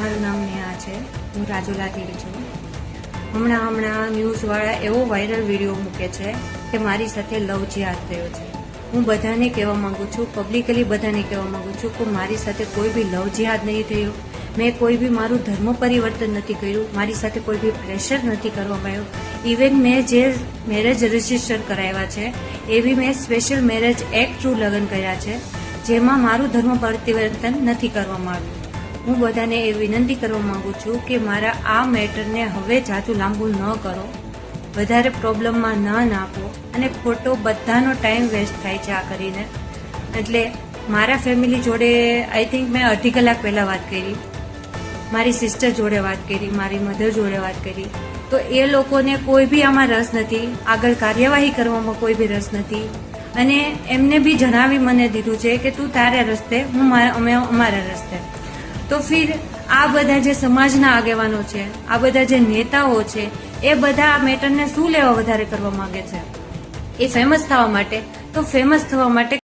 મારું નામ નેહા છે. હું રાજુલાથી છું. હમણાં ન્યૂઝવાળા એવો વાયરલ વિડીયો મૂકે છે કે મારી સાથે લવ જિહાદ થયો છે. હું બધાને કહેવા માંગુ છું, પબ્લિકલી બધાને કહેવા માંગુ છું કે મારી સાથે કોઈ બી લવ જિહાદ નહીં થયો. મેં કોઈ બી મારું ધર્મ પરિવર્તન નથી કર્યું. મારી સાથે કોઈ બી પ્રેશર નથી કરવામાં આવ્યું. ઇવન મેં જે મેરેજ રજિસ્ટર કરાવ્યા છે એવી મેં સ્પેશિયલ મેરેજ એક્ટ થ્રુ લગ્ન કર્યા છે, જેમાં મારું ધર્મ પરિવર્તન નથી કરવામાં આવ્યું. હું બધાને એ વિનંતી કરવા માંગુ છું કે મારા આ મેટરને હવે જાજુ લાંબુ ન કરો, વધારે પ્રોબ્લેમમાં ન નાખો અને ખોટો બધાનો ટાઈમ વેસ્ટ થાય છે આ કરીને. એટલે મારા ફેમિલી જોડે આઈ થિંક મેં અડધી કલાક પહેલાં વાત કરી, મારી સિસ્ટર જોડે વાત કરી, મારી મધર જોડે વાત કરી, તો એ લોકોને કોઈ બી આમાં રસ નથી, આગળ કાર્યવાહી કરવામાં કોઈ બી રસ નથી. અને એમને બી જણાવી મને દીધું છે કે તું તારા રસ્તે, અમે અમારા રસ્તે. તો ફિર આ બધા જે સમાજના આગેવાનો છે, આ બધા જે નેતાઓ છે, એ બધા આ મેટરને શું લેવા વધારે કરવા માંગે છે? એ ફેમસ થવા માટે, તો ફેમસ થવા માટે